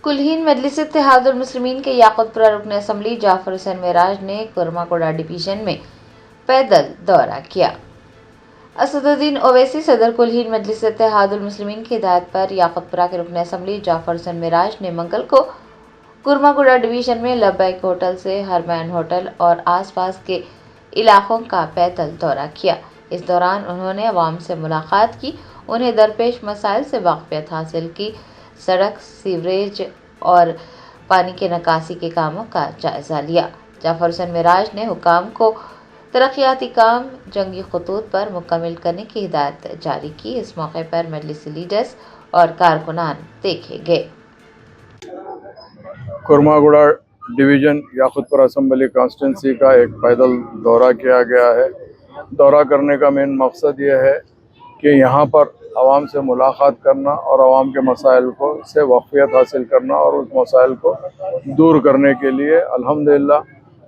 कुल्हीन मजलिस इत्तेहादुल मुस्लिमीन के याकूतपुरा रुकन असम्बली जाफर हुसैन मेराज ने कुरमाकोड़ा डिवीजन में पैदल दौरा किया। असदुद्दीन ओवैसी सदर कुल्हीन मजलिस इत्तेहादुल मुस्लिमीन की हिदायत पर याकूतपुरा के रुकन असम्बली जाफर हुसैन मेराज ने मंगल को कुरमाकोड़ा डिवीजन में लब्बैक होटल से हरमैन होटल और आसपास के इलाकों का पैदल दौरा किया। इस दौरान उन्होंने अवाम से मुलाकात की, उन्हें दरपेश मसाइल से वाक़फियत हासिल की, सड़क, सीवरेज और पानी के निकासी के कामों का जायज़ा लिया। जाफर हुसैन मेराज ने हुकाम को तरक्याती काम जंगी खतूत पर मुकम्मल करने की हिदायत जारी की। इस मौके पर मजलिसी लीडर्स और कारकुनान देखे गए। कुरमागुड़ा डिवीज़न याकूतपुरा असम्बली कॉन्स्टिट्यूंसी का एक पैदल दौरा किया गया है। दौरा करने का मेन मकसद ये है कि यहाँ पर आवाम से मुलाकात करना और आवाम के मसाइल को से वाक़फियत हासिल करना और उस मसाइल को दूर करने के लिए अल्हम्दुलिल्लाह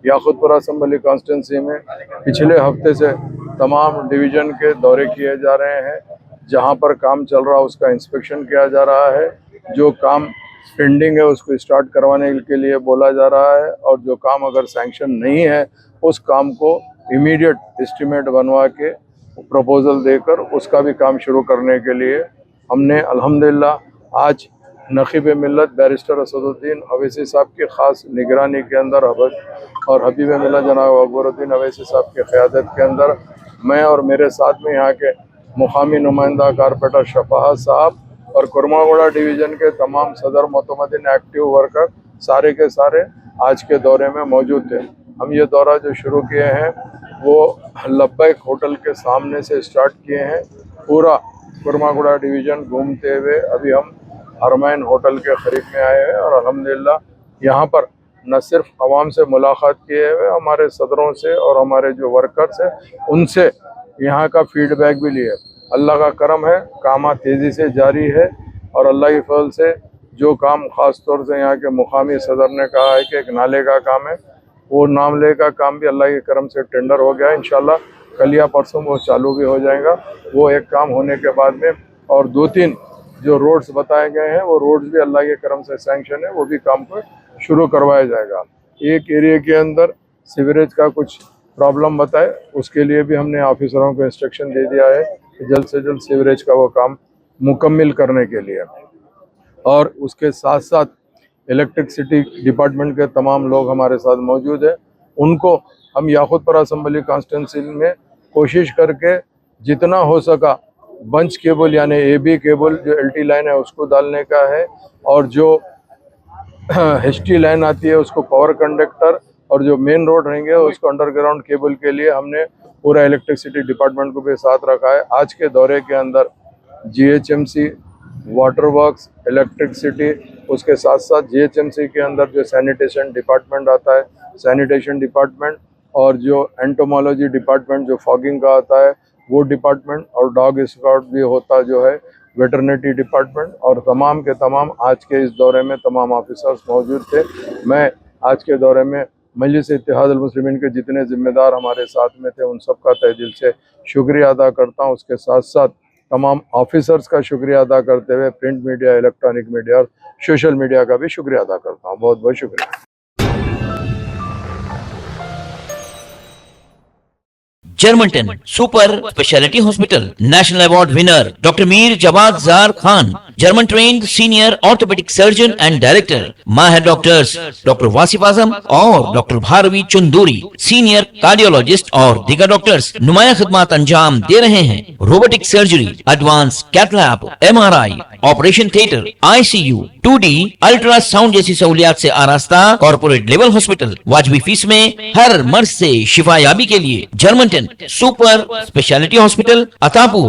याकूतपुरा असम्बली कॉन्स्टिट्यूंसी में पिछले हफ्ते से तमाम डिवीज़न के दौरे किए जा रहे हैं। जहाँ पर काम चल रहा उसका इंस्पेक्शन किया जा रहा है, जो काम पेंडिंग है उसको स्टार्ट करवाने के लिए बोला जा रहा है, और जो काम अगर सैंक्शन नहीं है उस काम को इमीडिएट एस्टीमेट बनवा के प्रपोजल देकर उसका भी काम शुरू करने के लिए हमने अल्हम्दुलिल्लाह आज नखीब मिल्लत बैरिस्टर असदुद्दीन अवैसी साहब की ख़ास निगरानी के अंदर और हबीब मिल्लत जनाब अकबरुद्दीन अवैसी साहब की क़यादत के अंदर मैं और मेरे साथ में यहाँ के मुकामी नुमाइंदा कारपोरेटर शफाहत साहब और कुरमागुड़ा डिवीज़न के तमाम सदर मोतमदीन एक्टिव वर्कर सारे के सारे आज के दौरे में मौजूद थे। हम ये दौरा जो शुरू किए हैं वो लब्बैक होटल के सामने से स्टार्ट किए हैं। पूरा कुरमागुड़ा डिवीज़न घूमते हुए अभी हम हरमैन होटल के करीब में आए हैं और अल्हम्दुलिल्लाह यहाँ पर न सिर्फ आवाम से मुलाकात किए हुए हमारे सदरों से और हमारे जो वर्कर्स हैं उनसे यहाँ का फीडबैक भी लिए। अल्लाह का करम है, काम तेज़ी से जारी है और अल्लाह की फजल से जो काम ख़ास तौर से यहाँ के मुकामी सदर ने कहा है कि एक नाले का काम है, वो नाले का काम भी अल्लाह के करम से टेंडर हो गया है। इंशाल्लाह कल या परसों वो चालू भी हो जाएगा। वो एक काम होने के बाद में और 2-3 जो रोड्स बताए गए हैं वो रोड्स भी अल्लाह के करम से सैंक्शन है, वो भी काम को शुरू करवाया जाएगा। एक एरिया के अंदर सीवरेज का कुछ प्रॉब्लम बताए, उसके लिए भी हमने ऑफिसरों को इंस्ट्रक्शन दे दिया है कि जल्द से जल्द सीवरेज का वो काम मुकम्मल करने के लिए। और उसके साथ साथ इलेक्ट्रिसिटी डिपार्टमेंट के तमाम लोग हमारे साथ मौजूद हैं। उनको हम याकूतपुरा असम्बली कॉन्स्टिट्यूंसी में कोशिश करके जितना हो सका बंच केबल यानी AB केबल जो LT लाइन है उसको डालने का है, और जो HT लाइन आती है उसको पावर कंडक्टर, और जो मेन रोड रहेंगे उसको अंडरग्राउंड केबल के लिए हमने पूरा इलेक्ट्रिसिटी डिपार्टमेंट को भी साथ रखा है। आज के दौरे के अंदर GHMC, वाटर वर्क्स, इलेक्ट्रिसिटी, उसके साथ साथ GHMC के अंदर जो सैनिटेशन डिपार्टमेंट आता है, सैनिटेशन डिपार्टमेंट, और जो एंटोमोलॉजी डिपार्टमेंट जो फॉगिंग का आता है वो डिपार्टमेंट, और डॉग स्क्वाड भी होता जो है वेटरनिटी डिपार्टमेंट, और तमाम के तमाम आज के इस दौरे में तमाम ऑफिसर्स मौजूद थे। मैं आज के दौरे में मजलिस इत्तेहादुल मुस्लिमीन के जितने ज़िम्मेदार हमारे साथ में थे उन सब का तहे दिल से शुक्रिया अदा करता हूँ। उसके साथ साथ तमाम ऑफिसर्स का शुक्रिया अदा करते हुए प्रिंट मीडिया, इलेक्ट्रॉनिक मीडिया और सोशल मीडिया का भी शुक्रिया अदा करता हूँ। बहुत बहुत शुक्रिया। जर्मनटन super speciality hospital national award winner doctor Mir Jawad Zar Khan, German trained senior orthopaedic surgeon and director, माहिर डॉक्टर्स डॉक्टर वासिफ आजम और doctor Bharavi Chanduri, senior cardiologist और दीगर डॉक्टर्स नुमाया खिदमत अंजाम दे रहे हैं। Robotic surgery, advance cath lab, MRI, operation theatre, ICU, 2D ultrasound जैसी सहूलियात से आरास्ता कॉर्पोरेट लेवल हॉस्पिटल। वाजबी फीस में हर मर्ज से शिफायाबी के लिए Germanton super speciality hospital, Attapur.